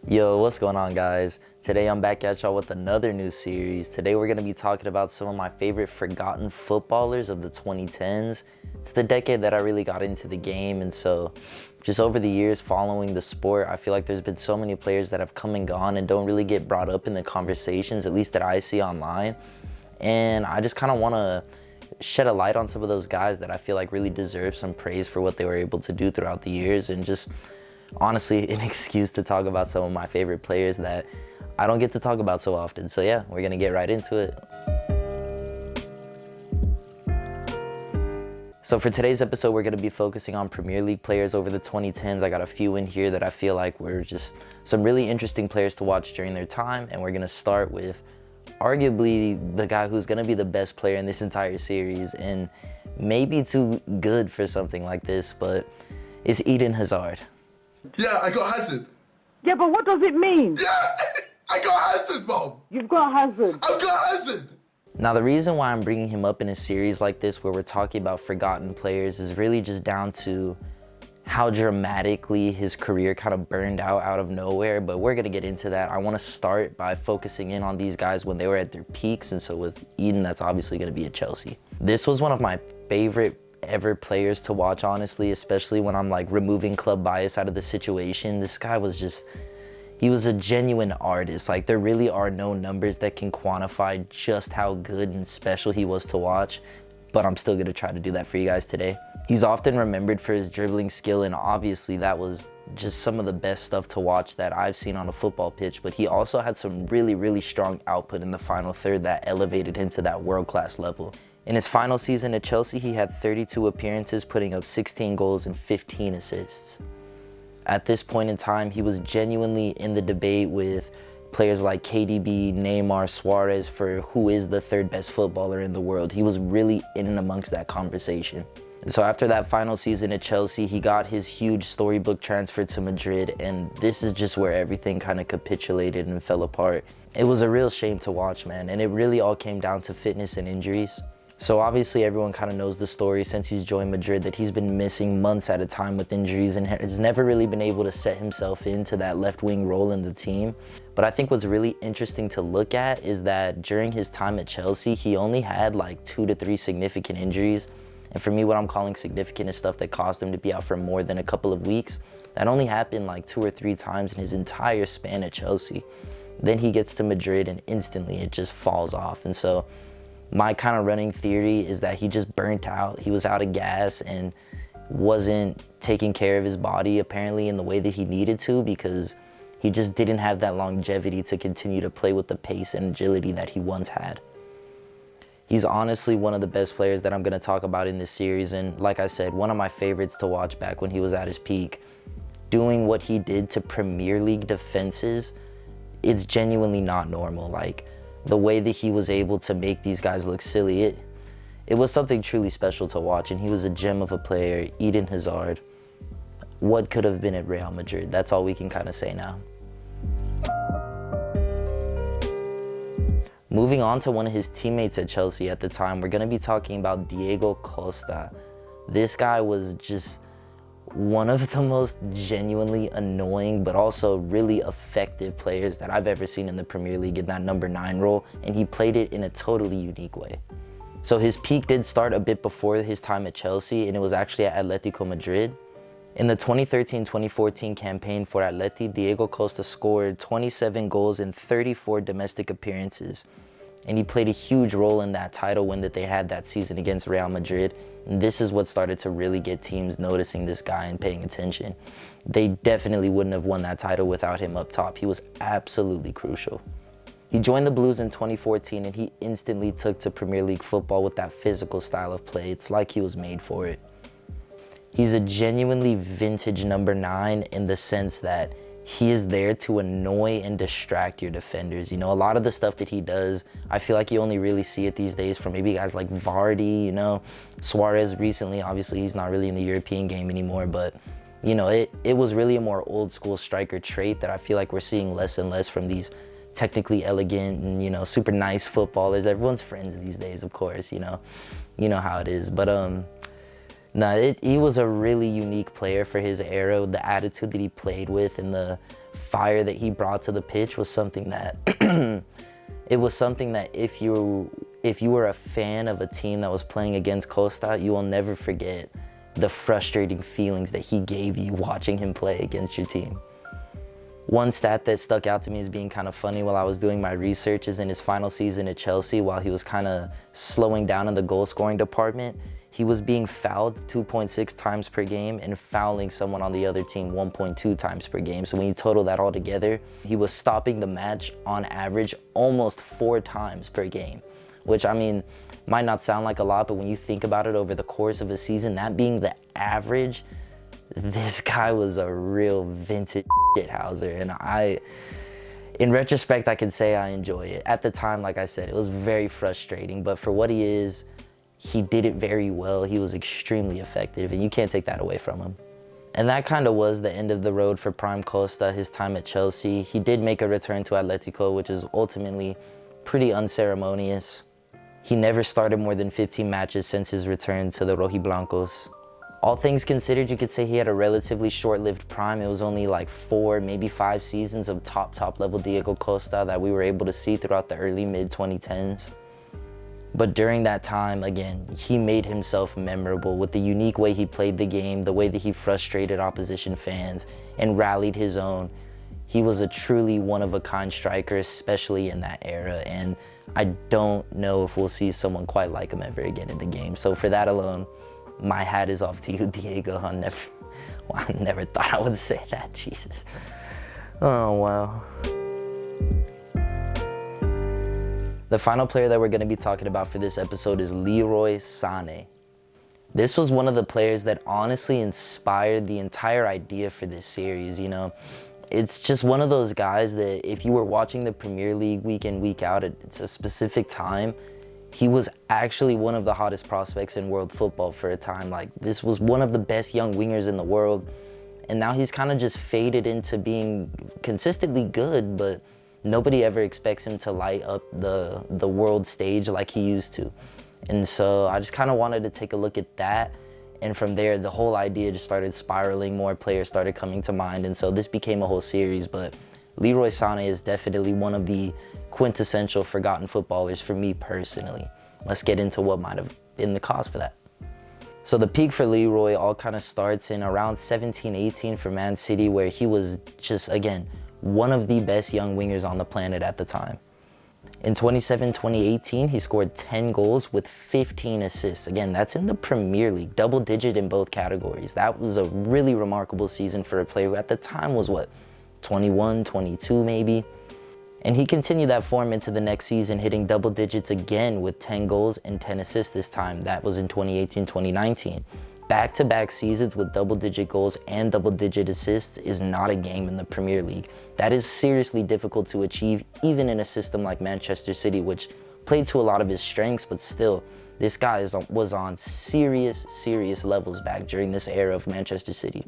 Yo, what's going on, guys? Today I'm back at y'all with another new series. Today we're going to be talking about some of my favorite forgotten footballers of the 2010s. It's the decade that I really got into the game, and so just over the years following the sport, I feel like there's been so many players that have come and gone and don't really get brought up in the conversations, at least that I see online. And I just kind of want to shed a light on some of those guys that I feel like really deserve some praise for what they were able to do throughout the years, and just honestly an excuse to talk about some of my favorite players that I don't get to talk about so often. So yeah, we're gonna get right into it. So for today's episode, we're gonna be focusing on Premier League players over the 2010s. I got a few in here that I feel like were just some really interesting players to watch during their time, and we're gonna start with arguably the guy who's gonna be the best player in this entire series, and maybe too good for something like this, but it's Eden Hazard. Yeah, I got Hazard. Yeah, but what does it mean? Yeah, I got Hazard, Mom. You've got Hazard. I've got Hazard. Now, the reason why I'm bringing him up in a series like this where we're talking about forgotten players is really just down to how dramatically his career kind of burned out of nowhere, but we're going to get into that. I want to start by focusing in on these guys when they were at their peaks, and so with Eden, that's obviously going to be at Chelsea. This was one of my favorite ever players to watch, honestly, especially when I'm like removing club bias out of the situation. This guy was just, he was a genuine artist. Like, there really are no numbers that can quantify just how good and special he was to watch, but I'm still gonna try to do that for you guys today. He's often remembered for his dribbling skill, and obviously that was just some of the best stuff to watch that I've seen on a football pitch, but he also had some really strong output in the final third that elevated him to that world-class level. In his final season at Chelsea, he had 32 appearances, putting up 16 goals and 15 assists. At this point in time, he was genuinely in the debate with players like KDB, Neymar, Suarez for who is the third best footballer in the world. He was really in and amongst that conversation. And so after that final season at Chelsea, he got his huge storybook transfer to Madrid, and this is just where everything kind of capitulated and fell apart. It was a real shame to watch, man, and it really all came down to fitness and injuries. So obviously everyone kind of knows the story since he's joined Madrid, that he's been missing months at a time with injuries and has never really been able to set himself into that left wing role in the team. But I think what's really interesting to look at is that during his time at Chelsea, he only had like 2 to 3 significant injuries. And for me, what I'm calling significant is stuff that caused him to be out for more than a couple of weeks. That only happened like 2 or 3 times in his entire span at Chelsea. Then he gets to Madrid and instantly it just falls off. And so my kind of running theory is that he just burnt out. He was out of gas and wasn't taking care of his body apparently in the way that he needed to, because he just didn't have that longevity to continue to play with the pace and agility that he once had. He's honestly one of the best players that I'm going to talk about in this series, and like I said, one of my favorites to watch back when he was at his peak. Doing what he did to Premier League defenses, it's genuinely not normal. Like, the way that he was able to make these guys look silly, it was something truly special to watch, and he was a gem of a player. Eden Hazard, what could have been at Real Madrid? That's all we can kind of say now. Moving on to one of his teammates at Chelsea at the time, we're going to be talking about Diego Costa. This guy was just one of the most genuinely annoying but also really effective players that I've ever seen in the Premier League in that number 9 role, and he played it in a totally unique way. So his peak did start a bit before his time at Chelsea, and it was actually at Atletico Madrid. In the 2013-2014 campaign for Atleti, Diego Costa scored 27 goals in 34 domestic appearances, and he played a huge role in that title win that they had that season against Real Madrid. And this is what started to really get teams noticing this guy and paying attention. They definitely wouldn't have won that title without him up top. He was absolutely crucial. He joined the Blues in 2014, and he instantly took to Premier League football with that physical style of play. It's like he was made for it. He's a genuinely vintage number 9 in the sense that he is there to annoy and distract your defenders. You know, a lot of the stuff that he does, I feel like you only really see it these days from maybe guys like Vardy, you know, Suarez recently. Obviously, he's not really in the European game anymore, but, you know, it was really a more old school striker trait that I feel like we're seeing less and less from these technically elegant and, you know, super nice footballers. Everyone's friends these days, of course, you know how it is. But he was a really unique player for his era. The attitude that he played with and the fire that he brought to the pitch was something that it was something that if you were a fan of a team that was playing against Costa, you will never forget the frustrating feelings that he gave you watching him play against your team. One stat that stuck out to me as being kind of funny while I was doing my research is in his final season at Chelsea, while he was kind of slowing down in the goal scoring department, he was being fouled 2.6 times per game and fouling someone on the other team 1.2 times per game. So when you total that all together, he was stopping the match on average almost 4 times per game, which, I mean, might not sound like a lot, but when you think about it over the course of a season, that being the average, this guy was a real vintage shithouser, and in retrospect, I can say I enjoy it. At the time, like I said, it was very frustrating, but for what he is, he did it very well. He was extremely effective, and you can't take that away from him. And that kind of was the end of the road for Prime Costa, his time at Chelsea. He did make a return to Atletico, which is ultimately pretty unceremonious. He never started more than 15 matches since his return to the Rojiblancos. All things considered, you could say he had a relatively short-lived prime. It was only like 4, maybe 5 seasons of top level Diego Costa that we were able to see throughout the early mid-2010s. But during that time, again, he made himself memorable with the unique way he played the game, the way that he frustrated opposition fans and rallied his own. He was a truly one-of-a-kind striker, especially in that era, and I don't know if we'll see someone quite like him ever again in the game. So for that alone, my hat is off to you, Diego. I never thought I would say that, Jesus. Oh, wow. The final player that we're going to be talking about for this episode is Leroy Sané. This was one of the players that honestly inspired the entire idea for this series, you know. It's just one of those guys that if you were watching the Premier League week in, week out at a specific time, he was actually one of the hottest prospects in world football for a time. Like, this was one of the best young wingers in the world, and now he's kind of just faded into being consistently good, but nobody ever expects him to light up the world stage like he used to. And so I just kind of wanted to take a look at that, and from there the whole idea just started spiraling. More players started coming to mind, and so this became a whole series. But Leroy Sané is definitely one of the quintessential forgotten footballers for me personally. Let's get into what might have been the cause for that. So the peak for Leroy all kind of starts in around 17-18 for Man City, where he was just, again, one of the best young wingers on the planet at the time. In 2017-2018, he scored 10 goals with 15 assists. Again, that's in the Premier League, double digit in both categories. That was a really remarkable season for a player who at the time was, what, 21, 22 maybe? And he continued that form into the next season, hitting double digits again with 10 goals and 10 assists this time. That was in 2018-2019. Back-to-back seasons with double-digit goals and double-digit assists is not a game in the Premier League. That is seriously difficult to achieve, even in a system like Manchester City, which played to a lot of his strengths, but still, this guy was on serious levels back during this era of Manchester City.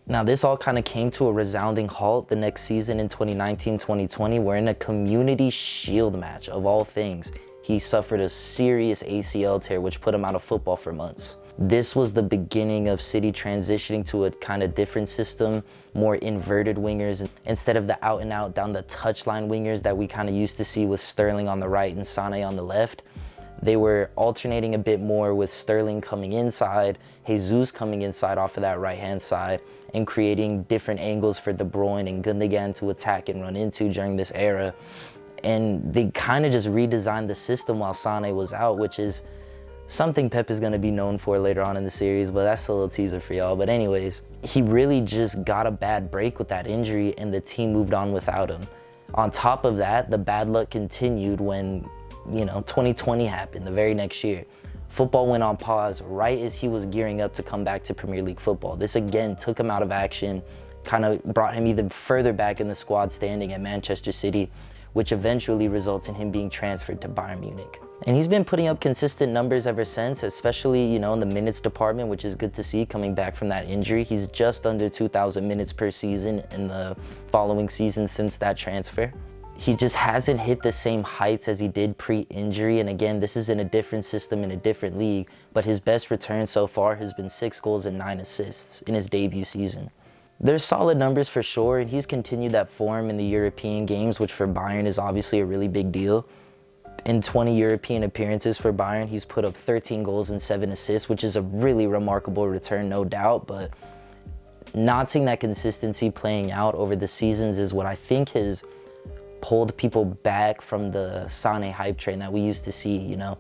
Now, this all kind of came to a resounding halt the next season in 2019-2020, where in a Community Shield match, of all things, he suffered a serious ACL tear, which put him out of football for months. This was the beginning of City transitioning to a kind of different system, more inverted wingers, instead of the out-and-out down the touchline wingers that we kind of used to see with Sterling on the right and Sané on the left. They were alternating a bit more with Sterling coming inside, Jesus coming inside off of that right-hand side, and creating different angles for De Bruyne and Gundogan to attack and run into during this era. And they kind of just redesigned the system while Sané was out, which is something Pep is going to be known for later on in the series, but that's a little teaser for y'all. But anyways, he really just got a bad break with that injury, and the team moved on without him. On top of that, the bad luck continued when, 2020 happened, the very next year. Football went on pause right as he was gearing up to come back to Premier League football. This again took him out of action, kind of brought him even further back in the squad standing at Manchester City, which eventually results in him being transferred to Bayern Munich. And he's been putting up consistent numbers ever since, especially, in the minutes department, which is good to see coming back from that injury. He's just under 2,000 minutes per season in the following season since that transfer. He just hasn't hit the same heights as he did pre-injury, and again, this is in a different system, in a different league, but his best return so far has been 6 goals and 9 assists in his debut season. There's solid numbers for sure, and he's continued that form in the European games, which for Bayern is obviously a really big deal. In 20 European appearances for Bayern, he's put up 13 goals and 7 assists, which is a really remarkable return, no doubt, but not seeing that consistency playing out over the seasons is what I think has pulled people back from the Sané hype train that we used to see, you know.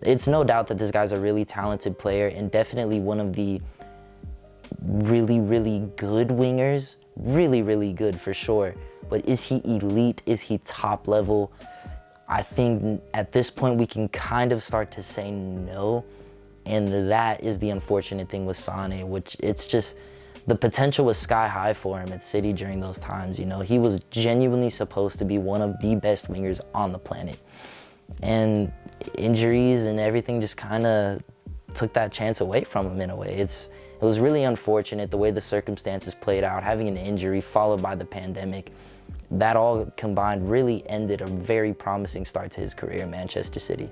It's no doubt that this guy's a really talented player and definitely one of the really, really good wingers. Really, really good for sure. But is he elite? Is he top level? I think at this point we can kind of start to say no. And that is the unfortunate thing with Sané, which it's just, the potential was sky high for him at City during those times. You know, he was genuinely supposed to be one of the best wingers on the planet. And injuries and everything just kind of took that chance away from him in a way. It was really unfortunate the way the circumstances played out, having an injury followed by the pandemic. That all combined really ended a very promising start to his career in Manchester City.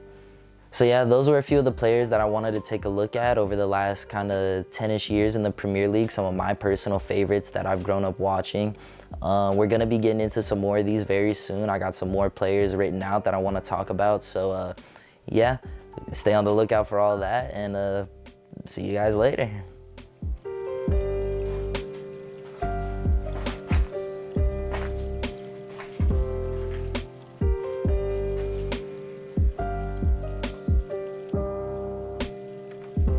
So yeah, those were a few of the players that I wanted to take a look at over the last kind of 10-ish years in the Premier League, some of my personal favorites that I've grown up watching. We're gonna be getting into some more of these very soon. I got some more players written out that I wanna talk about. So yeah, stay on the lookout for all that, and see you guys later.